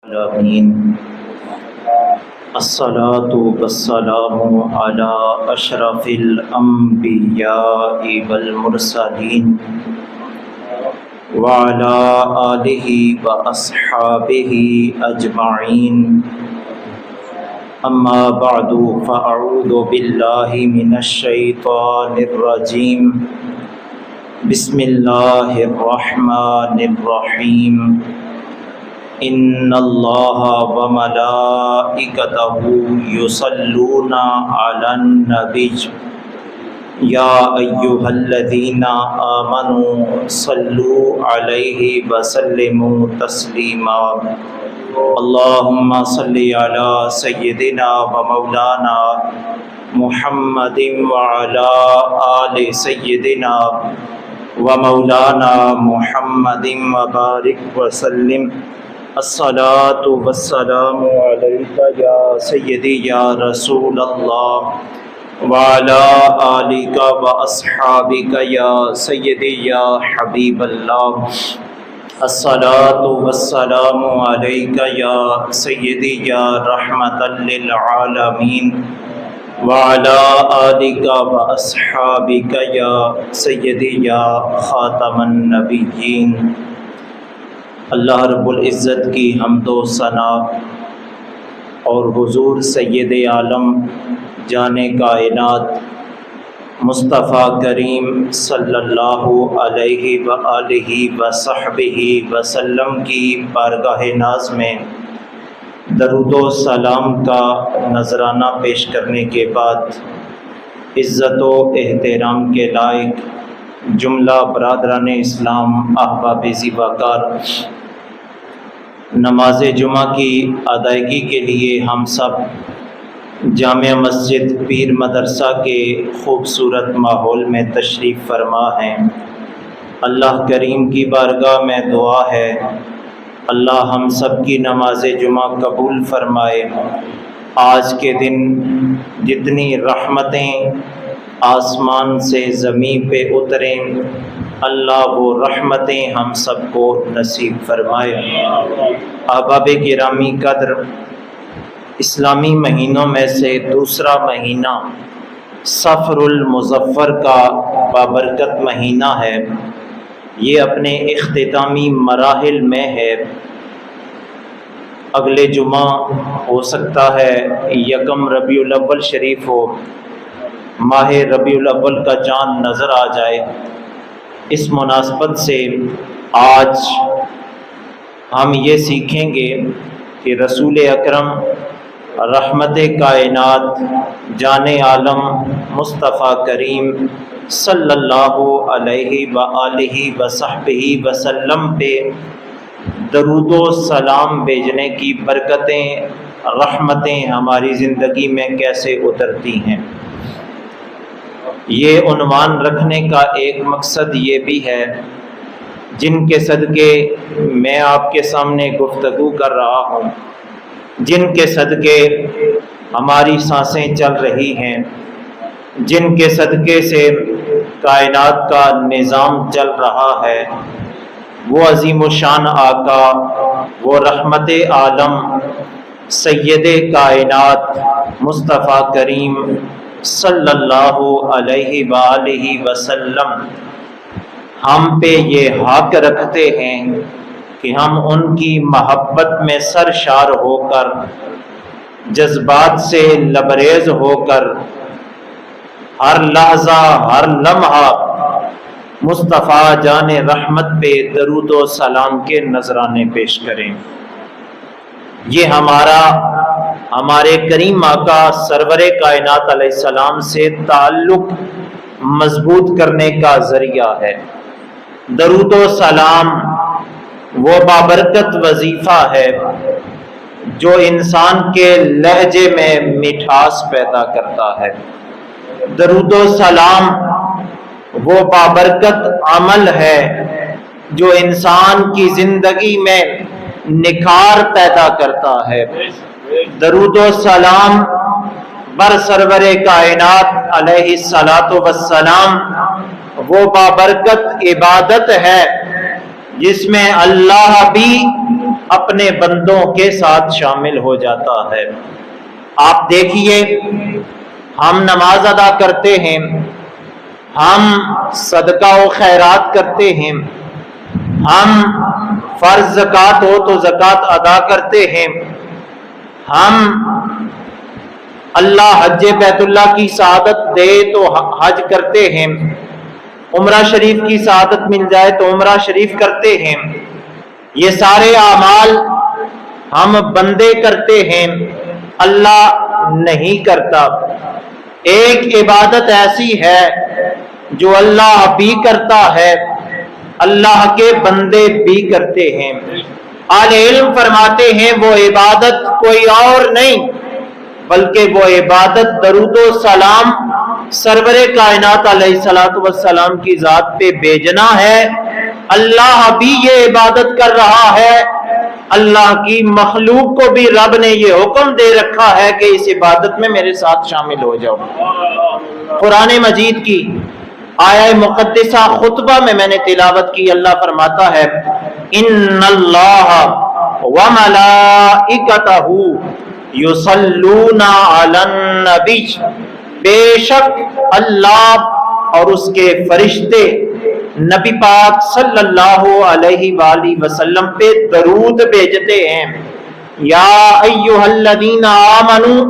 العالمین الصلاۃ والسلام علی اشرف الانبیاء والمرسلین وعلی آلہ واصحابہ اجمعین اما بعد فاعوذ باللہ من الشیطان الرجیم بسم اللہ الرحمن الرحیم ان اللہ وملائکتہ یصلون علی النبی یا ایھا الذین آمنوا صلوا علیہ وسلموا تسلیما اللہم صل علی سیدنا ومولانا محمد وعلی آل سیدنا ومولانا محمد وبارک وسلم الصلاۃ والسلام علیک یا سیدی یا رسول اللہ وعلی آلک واصحابک یا سیدی یا حبیب اللہ الصلاۃ والسلام علیک یا سیدی یا رحمۃ للعالمین وعلی آلک واصحابک یا سیدی یا خاتم النبیین۔ اللہ رب العزت کی حمد و ثنا اور حضور سید عالم جان کائنات مصطفیٰ کریم صلی اللہ علیہ وآلہ وصحبہ وسلم کی بارگاہ ناز میں درود و سلام کا نذرانہ پیش کرنے کے بعد عزت و احترام کے لائق جملہ برادران اسلام احباب زیباکار، نماز جمعہ کی ادائیگی کے لیے ہم سب جامع مسجد پیر مدرسہ کے خوبصورت ماحول میں تشریف فرما ہیں۔ اللہ کریم کی بارگاہ میں دعا ہے اللہ ہم سب کی نماز جمعہ قبول فرمائے۔ آج کے دن جتنی رحمتیں آسمان سے زمین پہ اتریں اللہ وہ رحمتیں ہم سب کو نصیب فرمائے۔ احباب گرامی قدر، اسلامی مہینوں میں سے دوسرا مہینہ صفر المظفر کا بابرکت مہینہ ہے۔ یہ اپنے اختتامی مراحل میں ہے۔ اگلے جمعہ ہو سکتا ہے یکم ربیع الاول شریف ہو، ماہ ربیع الاول کا چاند نظر آ جائے۔ اس مناسبت سے آج ہم یہ سیکھیں گے کہ رسول اکرم رحمت کائنات جان عالم مصطفیٰ کریم صلی اللہ علیہ وآلہ وصحبہ وسلم پہ درود و سلام بھیجنے کی برکتیں رحمتیں ہماری زندگی میں کیسے اترتی ہیں۔ یہ عنوان رکھنے کا ایک مقصد یہ بھی ہے جن کے صدقے میں آپ کے سامنے گفتگو کر رہا ہوں، جن کے صدقے ہماری سانسیں چل رہی ہیں، جن کے صدقے سے کائنات کا نظام چل رہا ہے، وہ عظیم الشان آقا، وہ رحمت عالم سید کائنات مصطفیٰ کریم صلی اللہ علیہ وآلہ وسلم ہم پہ یہ حق رکھتے ہیں کہ ہم ان کی محبت میں سرشار ہو کر، جذبات سے لبریز ہو کر ہر لحظہ ہر لمحہ مصطفیٰ جان رحمت پہ درود و سلام کے نذرانے پیش کریں۔ یہ ہمارے کریم آقا سرور کائنات علیہ السلام سے تعلق مضبوط کرنے کا ذریعہ ہے۔ درود و سلام وہ بابرکت وظیفہ ہے جو انسان کے لہجے میں مٹھاس پیدا کرتا ہے۔ درود و سلام وہ بابرکت عمل ہے جو انسان کی زندگی میں نکھار پیدا کرتا ہے۔ درود و سلام بر سرور کائنات علیہ الصلاۃ والسلام وہ بابرکت عبادت ہے جس میں اللہ بھی اپنے بندوں کے ساتھ شامل ہو جاتا ہے۔ آپ دیکھیے، ہم نماز ادا کرتے ہیں، ہم صدقہ و خیرات کرتے ہیں، ہم فرض زکوٰۃ ہو تو زکوٰۃ ادا کرتے ہیں، ہم اللہ حج بیت اللہ کی سعادت دے تو حج کرتے ہیں، عمرہ شریف کی سعادت مل جائے تو عمرہ شریف کرتے ہیں۔ یہ سارے اعمال ہم بندے کرتے ہیں، اللہ نہیں کرتا۔ ایک عبادت ایسی ہے جو اللہ بھی کرتا ہے، اللہ کے بندے بھی کرتے ہیں۔ اہل علم فرماتے ہیں وہ عبادت کوئی اور نہیں بلکہ وہ عبادت درود و سلام سرور کائنات علیہ الصلوۃ والسلام کی ذات پہ بھیجنا ہے۔ اللہ بھی یہ عبادت کر رہا ہے، اللہ کی مخلوق کو بھی رب نے یہ حکم دے رکھا ہے کہ اس عبادت میں میرے ساتھ شامل ہو جاؤ۔ قرآن مجید کی آیہ مقدسہ خطبہ میں نے تلاوت کی، اللہ فرماتا ہے ان اللہ وملائکتہ یصلون علی النبی، بے شک اللہ اور اس کے فرشتے نبی پاک صلی اللہ علیہ وآلہ وسلم پہ درود بھیجتے ہیں۔ یا ایھا الذین آمنوا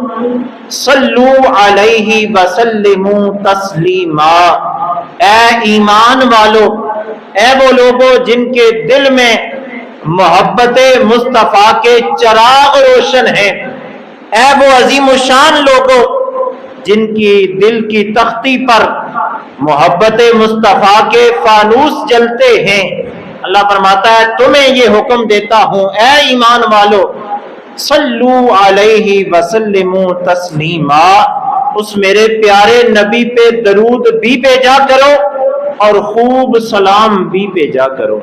صلو علیہ وسلموا تسلیما، اے ایمان والو، اے وہ لوگوں جن کے دل میں محبت مصطفیٰ کے چراغ روشن ہیں، اے وہ عظیم الشان لوگوں جن کی دل کی تختی پر محبت مصطفیٰ کے فانوس جلتے ہیں، اللہ فرماتا ہے تمہیں یہ حکم دیتا ہوں اے ایمان والو، صلو علیہ وسلموا تسلیما، اس میرے پیارے نبی پہ درود بھی بھیجا کرو اور خوب سلام بھی بھیجا کرو۔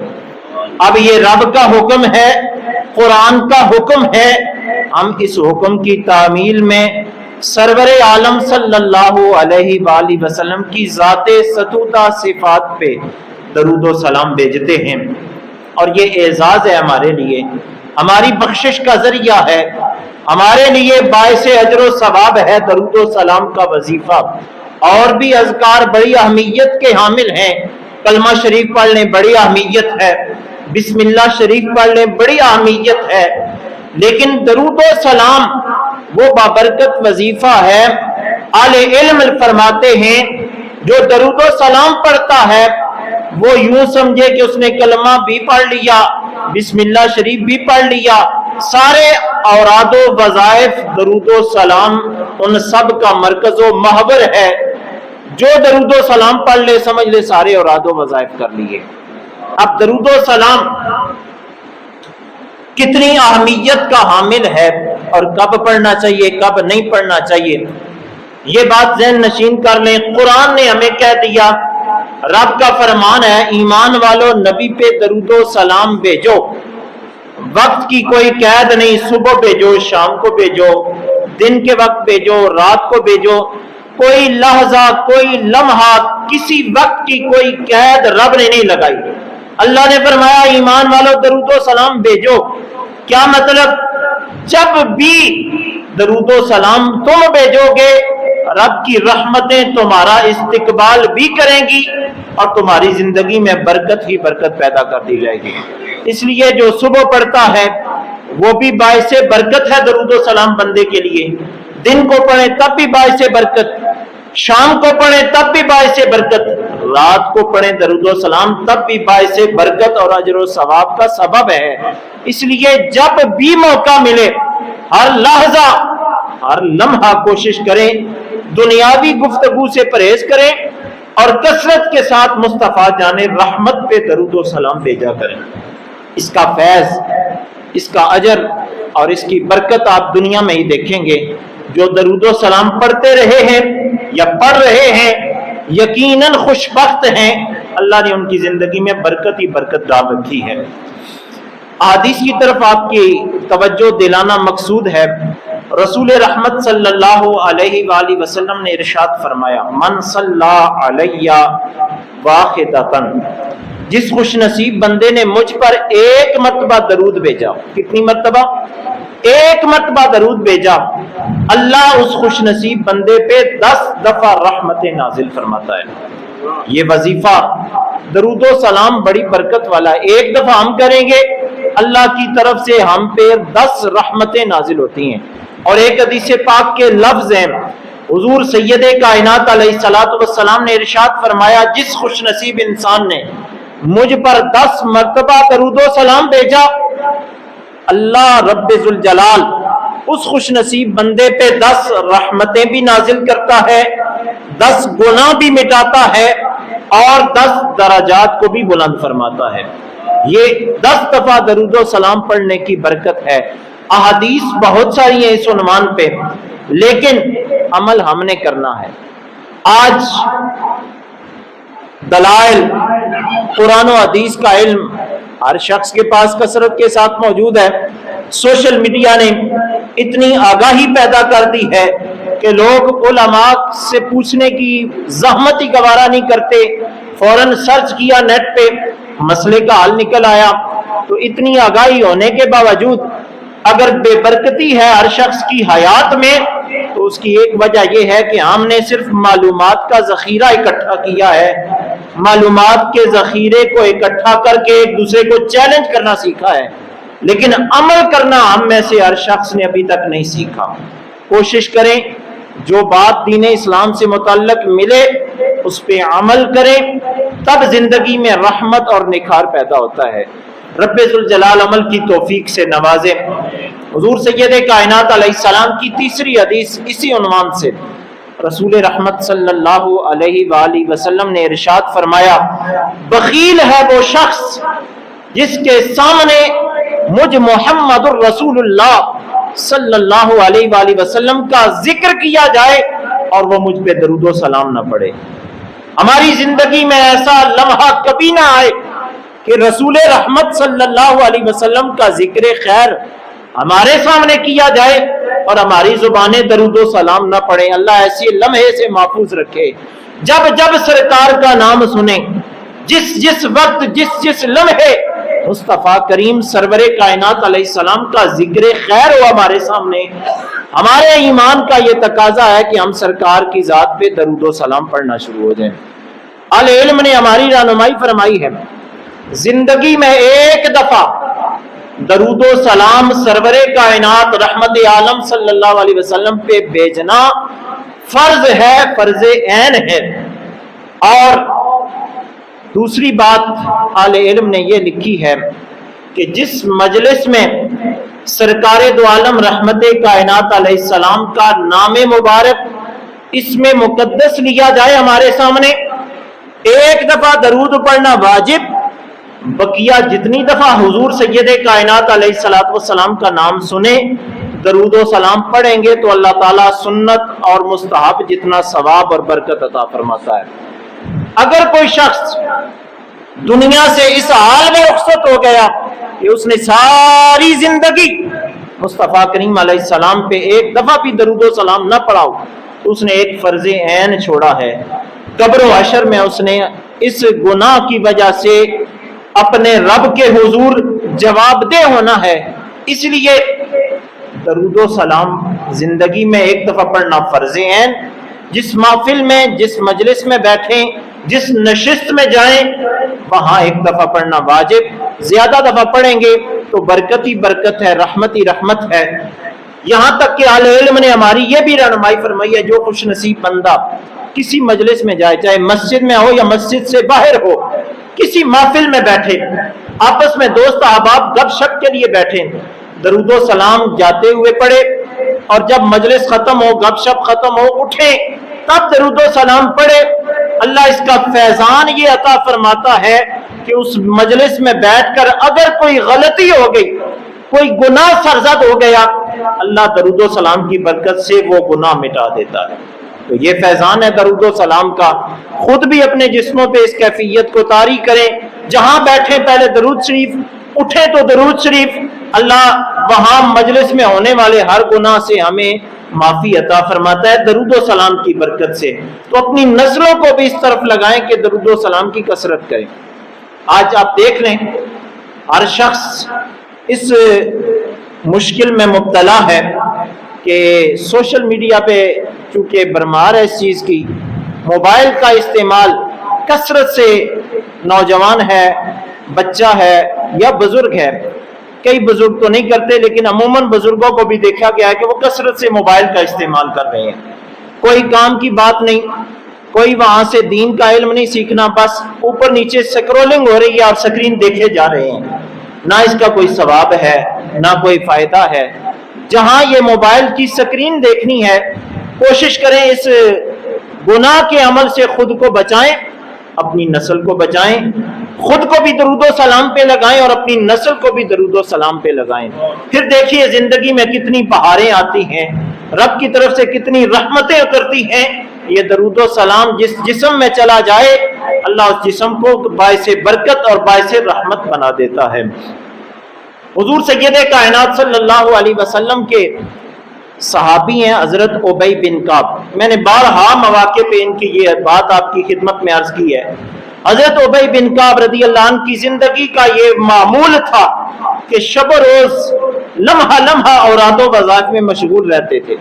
اب یہ رب کا حکم ہے، قرآن کا حکم ہے، ہم اس حکم کی تعمیل میں سرور عالم صلی اللہ علیہ وآلہ وسلم کی ذات ستودہ صفات پہ درود و سلام بھیجتے ہیں، اور یہ اعزاز ہے ہمارے لیے، ہماری بخشش کا ذریعہ ہے، ہمارے لیے باعث اجر و ثواب ہے درود و سلام کا وظیفہ۔ اور بھی اذکار بڑی اہمیت کے حامل ہیں، کلمہ شریف پڑھ لیں بڑی اہمیت ہے، بسم اللہ شریف پڑھ لیں بڑی اہمیت ہے، لیکن درود و سلام وہ بابرکت وظیفہ ہے۔ اہل علم فرماتے ہیں جو درود و سلام پڑھتا ہے وہ یوں سمجھے کہ اس نے کلمہ بھی پڑھ لیا، بسم اللہ شریف بھی پڑھ لیا، سارے اوراد و وظائف درود و سلام ان سب کا مرکز و محور ہے۔ جو درود و سلام پڑھ لے سمجھ لے سارے اوراد و وظائف کر لیے۔ اب درود و سلام کتنی اہمیت کا حامل ہے اور کب پڑھنا چاہیے کب نہیں پڑھنا چاہیے، یہ بات ذہن نشین کر لیں۔ قرآن نے ہمیں کہہ دیا، رب کا فرمان ہے ایمان والو نبی پہ درود و سلام بھیجو، وقت کی کوئی قید نہیں، صبح بھیجو، شام کو بھیجو، دن کے وقت بھیجو، رات کو بھیجو، کوئی لحظہ کوئی لمحہ کسی وقت کی کوئی قید رب نے نہیں لگائی۔ اللہ نے فرمایا ایمان والو درود و سلام بھیجو، کیا مطلب؟ جب بھی درود و سلام تم بھیجو گے رب کی رحمتیں تمہارا استقبال بھی کریں گی اور تمہاری زندگی میں برکت ہی برکت پیدا کر دی جائے گی۔ اس لیے جو صبح پڑھتا ہے وہ بھی باعث برکت ہے درود و سلام بندے کے لیے، دن کو پڑھیں تب بھی باعث برکت، شام کو پڑھیں تب بھی باعث برکت، رات کو پڑھیں درود و سلام تب بھی باعث برکت اور اجر و ثواب کا سبب ہے۔ اس لیے جب بھی موقع ملے ہر لحظہ ہر لمحہ کوشش کریں دنیاوی گفتگو سے پرہیز کریں اور کثرت کے ساتھ مصطفیٰ جان رحمت پہ درود و سلام بھیجا کریں۔ اس کا فیض، اس کا اجر اور اس کی برکت آپ دنیا میں ہی دیکھیں گے۔ جو درود و سلام پڑھتے رہے ہیں یا پڑھ رہے ہیں یقیناً خوشبخت ہیں، اللہ نے ان کی زندگی میں برکت ہی برکت ڈال رکھی ہے۔ حدیث کی طرف آپ کی توجہ دلانا مقصود ہے۔ رسول رحمت صلی اللہ علیہ وآلہ وسلم نے ارشاد فرمایا من صلی علیہ واحدۃ، جس خوش نصیب بندے نے مجھ پر ایک مرتبہ درود بھیجا، کتنی مرتبہ؟ ایک مرتبہ درود بھیجا، اللہ اس خوش نصیب بندے پہ 10 دفعہ رحمت نازل فرماتا ہے۔ یہ وظیفہ درود و سلام بڑی برکت والا ہے، ایک دفعہ ہم کریں گے اللہ کی طرف سے ہم پہ 10 رحمتیں نازل ہوتی ہیں۔ اور ایک حدیث پاک کے لفظ ہیں، حضور سید کائنات علیہ الصلوۃ والسلام نے ارشاد فرمایا، جس خوش نصیب انسان نے مجھ پر 10 مرتبہ درود و سلام بھیجا، اللہ رب ذوالجلال اس خوش نصیب بندے پہ 10 رحمتیں بھی نازل کرتا ہے، 10 گناہ بھی مٹاتا ہے اور 10 درجات کو بھی بلند فرماتا ہے۔ یہ 10 دفعہ درود و سلام پڑھنے کی برکت ہے۔ احادیث بہت ساری ہیں اس عنوان پہ، لیکن عمل ہم نے کرنا ہے۔ آج دلائل قرآن و حدیث کا علم ہر شخص کے پاس کثرت کے ساتھ موجود ہے۔ سوشل میڈیا نے اتنی آگاہی پیدا کر دی ہے کہ لوگ علماء سے پوچھنے کی زحمت ہی گوارا نہیں کرتے، فوراً سرچ کیا نیٹ پہ، مسئلے کا حل نکل آیا۔ تو اتنی آگاہی ہونے کے باوجود اگر بے برکتی ہے ہر شخص کی حیات میں، تو اس کی ایک وجہ یہ ہے کہ ہم نے صرف معلومات کا ذخیرہ اکٹھا کیا ہے، معلومات کے ذخیرے کو اکٹھا کر کے ایک دوسرے کو چیلنج کرنا سیکھا ہے، لیکن عمل کرنا ہم میں سے ہر شخص نے ابھی تک نہیں سیکھا۔ کوشش کریں جو بات دین اسلام سے متعلق ملے اس پہ عمل کریں، تب زندگی میں رحمت اور نکھار پیدا ہوتا ہے۔ رب ذوالجلال عمل کی توفیق سے نوازے۔ حضور سید کائنات علیہ السلام کی تیسری حدیث اسی عنوان سے، رسول رحمت صلی اللہ علیہ وآلہ وسلم نے ارشاد فرمایا، بخیل ہے وہ شخص جس کے سامنے مجھ محمد الرسول اللہ صلی اللہ علیہ وآلہ وسلم کا ذکر کیا جائے اور وہ مجھ پہ درود و سلام نہ پڑھے۔ ہماری زندگی میں ایسا لمحہ کبھی نہ آئے کہ رسول رحمت صلی اللہ علیہ وسلم کا ذکر خیر ہمارے سامنے کیا جائے اور ہماری زبانیں درود و سلام نہ پڑھیں۔ اللہ ایسی لمحے سے محفوظ رکھے۔ جب جب سرکار کا نام سنیں، جس وقت جس لمحے مصطفیٰ کریم سرور کائنات علیہ السلام کا ذکر خیر ہو ہمارے سامنے، ہمارے ایمان کا یہ تقاضا ہے کہ ہم سرکار کی ذات پہ درود و سلام پڑھنا شروع ہو جائیں۔ اہل علم نے ہماری رہنمائی فرمائی ہے، زندگی میں ایک دفعہ درود و سلام سرور کائنات رحمت عالم صلی اللہ علیہ وسلم پہ بھیجنا فرض ہے، فرض عین ہے۔ اور دوسری بات اہل علم نے یہ لکھی ہے کہ جس مجلس میں سرکار دو عالم رحمت کائنات علیہ السلام کا نام مبارک اس میں مقدس لیا جائے ہمارے سامنے، ایک دفعہ درود پڑھنا واجب، بقیہ جتنی دفعہ حضور سید کائنات علیہ السلام کا نام سنیں، درود و سلام پڑھیں گے تو اللہ تعالیٰ سنت اور مستحب جتنا ثواب اور برکت عطا فرماتا ہے۔ اگر کوئی شخص دنیا سے اس حال میں رخصت ہو گیا کہ اس نے ساری زندگی مصطفیٰ کریم علیہ السلام پہ ایک دفعہ بھی درود و سلام نہ پڑھا ہو، تو اس نے ایک فرض عین چھوڑا ہے۔ قبر و حشر میں اس نے اس گناہ کی وجہ سے اپنے رب کے حضور جواب دہ ہونا ہے۔ اس لیے درود و سلام زندگی میں ایک دفعہ پڑھنا فرض عین۔ جس محفل میں، جس مجلس میں بیٹھیں، جس نشست میں جائیں، وہاں ایک دفعہ پڑھنا واجب، زیادہ دفعہ پڑھیں گے تو برکت ہی برکت ہے، رحمت ہی رحمت ہے۔ یہاں تک کہ اہل علم نے ہماری یہ بھی رہنمائی فرمائی ہے، جو خوش نصیب بندہ کسی مجلس میں جائے، چاہے مسجد میں ہو یا مسجد سے باہر ہو، کسی محفل میں بیٹھے، آپس میں دوست احباب گپ شپ کے لیے بیٹھے، درود و سلام جاتے ہوئے پڑھے، اور جب مجلس ختم ہو، گپ شپ ختم ہو، اٹھیں تب درود و سلام پڑھے۔ اللہ اس کا فیضان یہ عطا فرماتا ہے کہ اس مجلس میں بیٹھ کر اگر کوئی غلطی ہو گئی، کوئی گناہ سرزد ہو گیا، اللہ درود و سلام کی برکت سے وہ گناہ مٹا دیتا ہے۔ تو یہ فیضان ہے درود و سلام کا۔ خود بھی اپنے جسموں پہ اس کیفیت کو طاری کریں، جہاں بیٹھیں پہلے درود شریف، اٹھیں تو درود شریف، اللہ وہاں مجلس میں ہونے والے ہر گناہ سے ہمیں معافی عطا فرماتا ہے درود و سلام کی برکت سے۔ تو اپنی نسلوں کو بھی اس طرف لگائیں کہ درود و سلام کی کثرت کریں۔ آج آپ دیکھ لیں ہر شخص اس مشکل میں مبتلا ہے کہ سوشل میڈیا پہ چونکہ بھرمار ہے اس چیز کی، موبائل کا استعمال کثرت سے نوجوان ہے، بچہ ہے یا بزرگ ہے، کئی بزرگ تو نہیں کرتے لیکن عموماً بزرگوں کو بھی دیکھا گیا ہے کہ وہ کثرت سے موبائل کا استعمال کر رہے ہیں۔ کوئی کام کی بات نہیں، کوئی وہاں سے دین کا علم نہیں سیکھنا، بس اوپر نیچے سکرولنگ ہو رہی ہے اور سکرین دیکھے جا رہے ہیں، نہ اس کا کوئی ثواب ہے نہ کوئی فائدہ ہے۔ جہاں یہ موبائل کی سکرین دیکھنی ہے، کوشش کریں اس گناہ کے عمل سے خود کو بچائیں، اپنی نسل کو بچائیں، خود کو بھی درود و سلام پہ لگائیں اور اپنی نسل کو بھی درود و سلام پہ لگائیں۔ پھر دیکھیے زندگی میں کتنی بہاریں آتی ہیں، رب کی طرف سے کتنی رحمتیں اترتی ہیں۔ یہ درود و سلام جس جسم میں چلا جائے، اللہ اس جسم کو باعث برکت اور باعث رحمت بنا دیتا ہے۔ حضور سید کائنات صلی اللہ علیہ وسلم کے صحابی ہیں حضرت ابی بن کعب۔ میں نے بارہا مواقع پہ ان کی یہ بات آپ کی خدمت میں عرض کی ہے۔ حضرت ابی بن کعب رضی اللہ عنہ کی زندگی کا یہ معمول تھا کہ شب و روز لمحہ لمحہ اوراد و وظائف میں مشغول رہتے تھے۔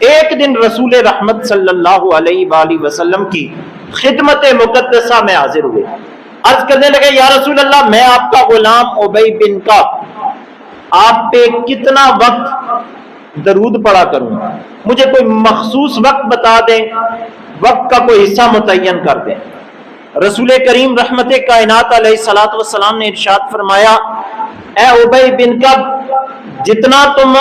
ایک دن رسول رحمت صلی اللہ علیہ وآلہ وسلم کی خدمت مقدسہ میں حاضر ہوئے، عرض کرنے لگے یا رسول اللہ، میں آپ کا غلام ابی بن کعب آپ پہ کتنا وقت درود پڑھا کروں؟ مجھے کوئی مخصوص وقت بتا دیں، وقت کا کوئی حصہ متعین کر دیں۔ رسول کریم رحمت کائنات علیہ الصلوۃ والسلام نے ارشاد فرمایا، اے ابی بن کعب، جتنا تم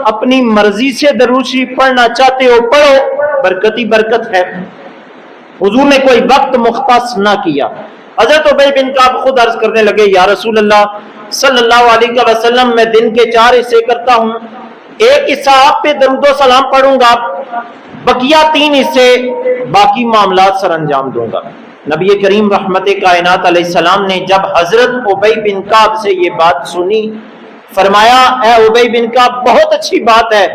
اپنی مرضی سے درود شریف پڑھنا چاہتے ہو پڑھو، برکت ہی برکت ہے۔ حضور نے کوئی وقت مختص نہ کیا۔ حضرت ابی بن کعب خود عرض کرنے لگے یا رسول اللہ صلی اللہ علیہ وسلم، میں دن کے 4 حصے کرتا ہوں، ایک حصہ آپ پہ درود و سلام پڑھوں گا، بقیہ 3 حصے باقی معاملات سر انجام دوں گا۔ نبی کریم رحمت کائنات علیہ السلام نے جب حضرت ابی بن کعب سے یہ بات سنی، فرمایا اے ابی بن کعب، بہت اچھی بات ہے،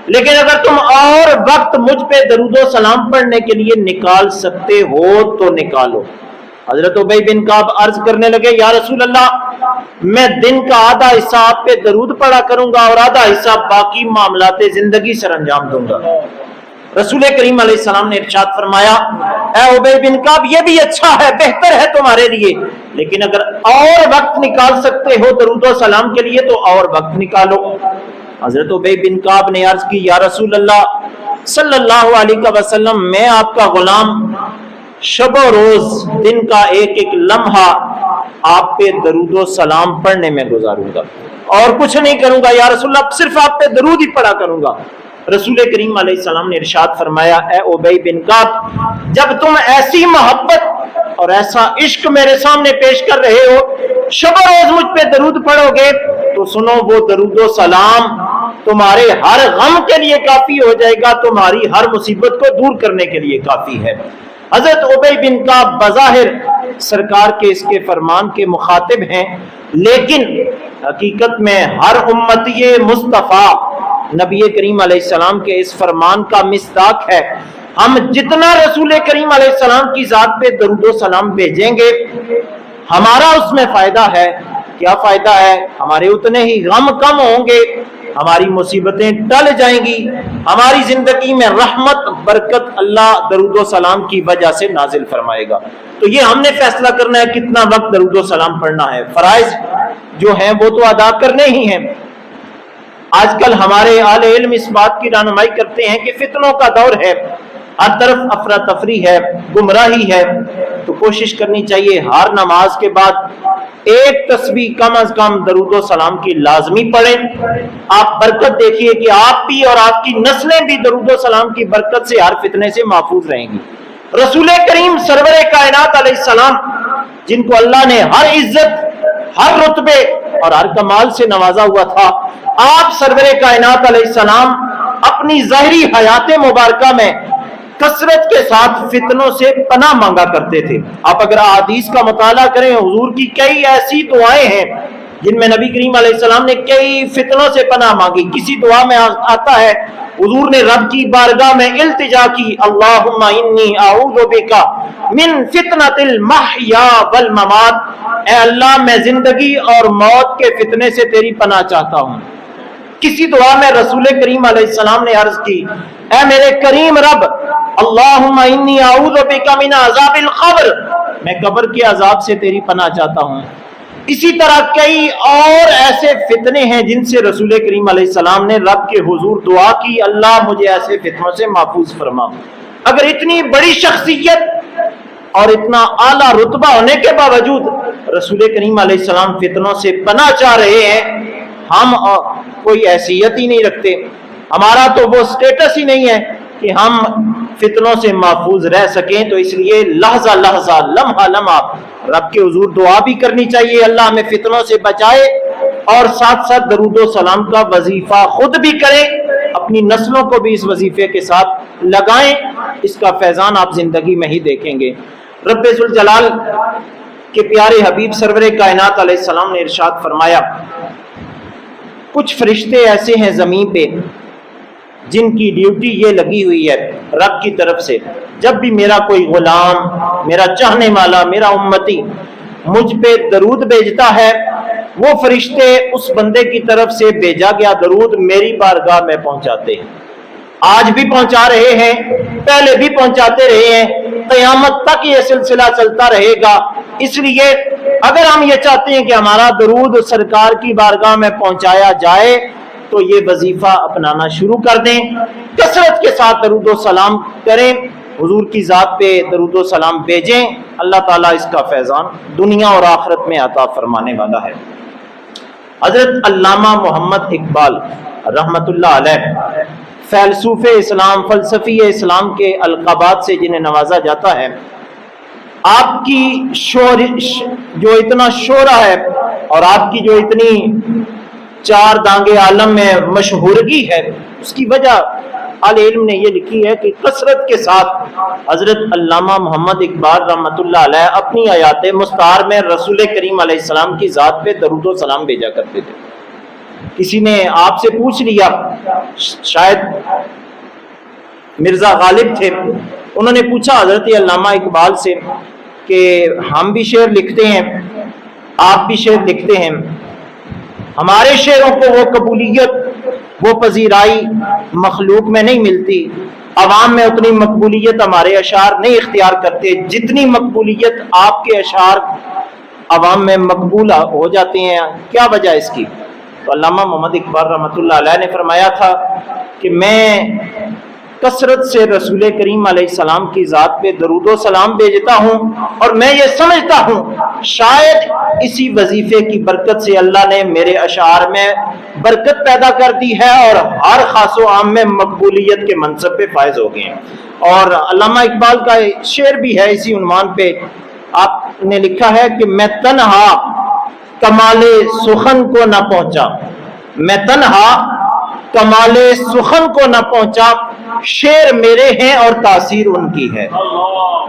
لیکن اگر تم اور وقت مجھ پہ درود و سلام پڑھنے کے لیے نکال سکتے ہو تو نکالو۔ حضرت ابی بن کعب عرض کرنے لگے یا رسول اللہ، میں دن کا آدھا حصہ آپ پہ درود پڑھا کروں گا اور آدھا حصہ باقی معاملات زندگی سر انجام دوں گا۔ رسول کریم علیہ السلام نے ارشاد فرمایا اے ابی بن کعب، یہ بھی اچھا ہے، بہتر ہے تمہارے لیے، لیکن اگر اور وقت نکال سکتے ہو درود و سلام کے لیے تو اور وقت نکالو۔ حضرت ابی بن کعب نے عرض کی یا رسول اللہ صلی اللہ علیہ وسلم، میں آپ کا غلام شب و روز دن کا ایک ایک لمحہ آپ پہ درود و سلام پڑھنے میں گزاروں گا اور کچھ نہیں کروں گا یا رسول اللہ، صرف آپ پہ درود ہی پڑھا کروں گا۔ رسول کریم علیہ السلام نے ارشاد فرمایا اے ابی بن کعب، جب تم ایسی محبت اور ایسا عشق میرے سامنے پیش کر رہے ہو، شب و روز مجھ پہ درود پڑھو گے تو سنو وہ درود و سلام تمہارے ہر غم کے لیے کافی ہو جائے گا، تمہاری ہر مصیبت کو دور کرنے کے لیے کافی ہے۔ حضرت ابی بن کعب بظاہر سرکار کے اس کے فرمان کے مخاطب ہیں، لیکن حقیقت میں ہر امتی مصطفیٰ نبی کریم علیہ السلام کے اس فرمان کا مصداق ہے۔ ہم جتنا رسول کریم علیہ السلام کی ذات پہ درود و سلام بھیجیں گے، ہمارا اس میں فائدہ ہے۔ کیا فائدہ ہے؟ ہمارے اتنے ہی غم کم ہوں گے، ہماری مصیبتیں ٹل جائیں گی، ہماری زندگی میں رحمت برکت اللہ درود و سلام کی وجہ سے نازل فرمائے گا۔ تو یہ ہم نے فیصلہ کرنا ہے کتنا وقت درود و سلام پڑھنا ہے۔ فرائض جو ہیں وہ تو ادا کرنے ہی ہیں۔ آج کل ہمارے اہل علم اس بات کی رہنمائی کرتے ہیں کہ فتنوں کا دور ہے، ہر طرف افراتفری ہے، گمراہی ہے، تو کوشش کرنی چاہیے ہر نماز کے بعد ایک تسبیح کم از کم درود و سلام کی لازمی پڑھیں۔ آپ برکت دیکھیے کہ آپ بھی اور آپ کی نسلیں بھی درود و سلام کی برکت سے ہر فتنے سے محفوظ رہیں گی۔ رسول کریم سرور کائنات علیہ السلام، جن کو اللہ نے ہر عزت، ہر رتبے اور ہر کمال سے نوازا ہوا تھا، آپ سرور کائنات علیہ السلام اپنی ظاہری حیات مبارکہ میں کثرت کے ساتھ فتنوں سے پناہ مانگا کرتے تھے۔ آپ اگر احادیث کا مطالعہ کریں، حضور کی کئی ایسی دعائیں ہیں جن میں نبی کریم علیہ السلام نے کئی فتنوں سے پناہ مانگی۔ کسی دعا میں آتا ہے حضور نے رب کی بارگاہ میں التجا کی، اللہم انی اعوذ بک من فتنۃ المحیا والممات، اے اللہ میں زندگی اور موت کے فتنے سے تیری پناہ چاہتا ہوں۔ کسی دعا میں رسول کریم علیہ السلام نے عرض کی، اے میرے کریم رب، اللہم انی اعوذ بک من عذاب القبر، میں قبر کے عذاب سے تیری پناہ چاہتا ہوں۔ اسی طرح کئی اور ایسے فتنے ہیں جن سے رسول کریم علیہ السلام نے رب کے حضور دعا کی، اللہ مجھے ایسے فتنوں سے محفوظ فرما۔ اگر اتنی بڑی شخصیت اور اتنا اعلیٰ رتبہ ہونے کے باوجود رسول کریم علیہ السلام فتنوں سے پناہ چاہ رہے ہیں، ہم کوئی حیثیت ہی نہیں رکھتے، ہمارا تو وہ سٹیٹس ہی نہیں ہے کہ ہم فتنوں سے محفوظ رہ سکیں۔ تو اس لیے لحظہ لحظہ، لمحہ لمحہ رب کے حضور دعا بھی کرنی چاہیے، اللہ ہمیں فتنوں سے بچائے، اور ساتھ ساتھ درود و سلام کا وظیفہ خود بھی کریں، اپنی نسلوں کو بھی اس وظیفے کے ساتھ لگائیں۔ اس کا فیضان آپ زندگی میں ہی دیکھیں گے۔ رب ذوالجلال کے پیارے حبیب سرور کائنات علیہ السلام نے ارشاد فرمایا، کچھ فرشتے ایسے ہیں زمین پہ جن کی ڈیوٹی یہ لگی ہوئی ہے رب کی طرف سے، جب بھی میرا کوئی غلام، میرا چاہنے والا، میرا امتی مجھ پہ درود بھیجتا ہے، وہ فرشتے اس بندے کی طرف سے بھیجا گیا درود میری بارگاہ میں پہنچاتے ہیں۔ آج بھی پہنچا رہے ہیں، پہلے بھی پہنچاتے رہے ہیں، قیامت تک یہ سلسلہ چلتا رہے گا۔ اس لیے اگر ہم یہ چاہتے ہیں کہ ہمارا درود سرکار کی بارگاہ میں پہنچایا جائے تو یہ وظیفہ اپنانا شروع کر دیں، کثرت کے ساتھ درود و سلام کریں، حضور کی ذات پہ درود و سلام بھیجیں، اللہ تعالیٰ اس کا فیضان دنیا اور آخرت میں عطا فرمانے والا ہے۔ حضرت علامہ محمد اقبال رحمت اللہ علیہ، فیلسوف اسلام، فلسفی اسلام کے القابات سے جنہیں نوازا جاتا ہے، آپ کی جو اتنا شہرہ ہے اور آپ کی جو اتنی چار دانگے عالم میں مشہورگی ہے، اس کی وجہ اہل علم نے یہ لکھی ہے کہ کثرت کے ساتھ حضرت علامہ محمد اقبال رحمت اللہ علیہ اپنی آیات مستعار میں رسول کریم علیہ السلام کی ذات پہ درود و سلام بھیجا کرتے تھے۔ کسی نے آپ سے پوچھ لیا، شاید مرزا غالب تھے، انہوں نے پوچھا حضرت علامہ اقبال سے کہ ہم بھی شعر لکھتے ہیں، آپ بھی شعر لکھتے ہیں، ہمارے شعروں کو وہ قبولیت، وہ پذیرائی مخلوق میں نہیں ملتی، عوام میں اتنی مقبولیت ہمارے اشعار نہیں اختیار کرتے جتنی مقبولیت آپ کے اشعار عوام میں مقبول ہو جاتے ہیں، کیا وجہ اس کی؟ تو علامہ محمد اقبال رحمۃ اللہ علیہ نے فرمایا تھا کہ میں کثرت سے رسول کریم علیہ السلام کی ذات پہ درود و سلام بھیجتا ہوں، اور میں یہ سمجھتا ہوں شاید اسی وظیفے کی برکت سے اللہ نے میرے اشعار میں برکت پیدا کر دی ہے اور ہر خاص و عام میں مقبولیت کے منصب پہ فائز ہو گئے ہیں۔ اور علامہ اقبال کا شعر بھی ہے اسی عنوان پہ، آپ نے لکھا ہے کہ میں تنہا کمال سخن کو نہ پہنچا، میں تنہا کمال سخن کو نہ پہنچا، شعر میرے ہیں اور تاثیر ان کی ہے۔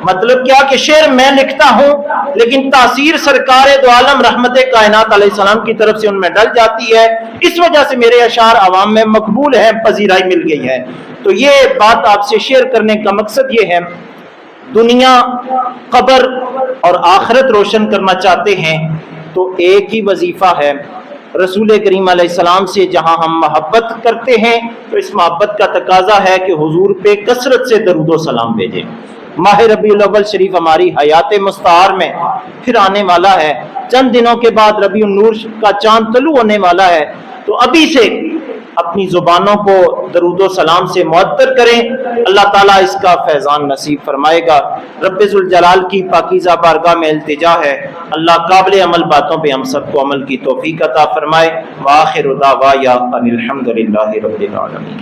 مطلب کیا کہ شعر میں لکھتا ہوں لیکن تاثیر سرکار دو عالم رحمت کائنات علیہ السلام کی طرف سے ان میں ڈل جاتی ہے، اس وجہ سے میرے اشعار عوام میں مقبول ہیں، پذیرائی مل گئی ہے۔ تو یہ بات آپ سے شیئر کرنے کا مقصد یہ ہے، دنیا، قبر اور آخرت روشن کرنا چاہتے ہیں تو ایک ہی وظیفہ ہے، رسول کریم علیہ السلام سے جہاں ہم محبت کرتے ہیں تو اس محبت کا تقاضا ہے کہ حضور پہ کثرت سے درود و سلام بھیجیں۔ ماہ ربیع الاول شریف ہماری حیات مستعار میں پھر آنے والا ہے، چند دنوں کے بعد ربیع النور کا چاند طلوع ہونے والا ہے، تو ابھی سے اپنی زبانوں کو درود و سلام سے معطر کریں، اللہ تعالیٰ اس کا فیضان نصیب فرمائے گا۔ رب ذوالجلال کی پاکیزہ بارگاہ میں التجا ہے، اللہ قابل عمل باتوں پہ ہم سب کو عمل کی توفیق عطا فرمائے۔ وآخر دعوایا ان الحمد للہ رب العالمین۔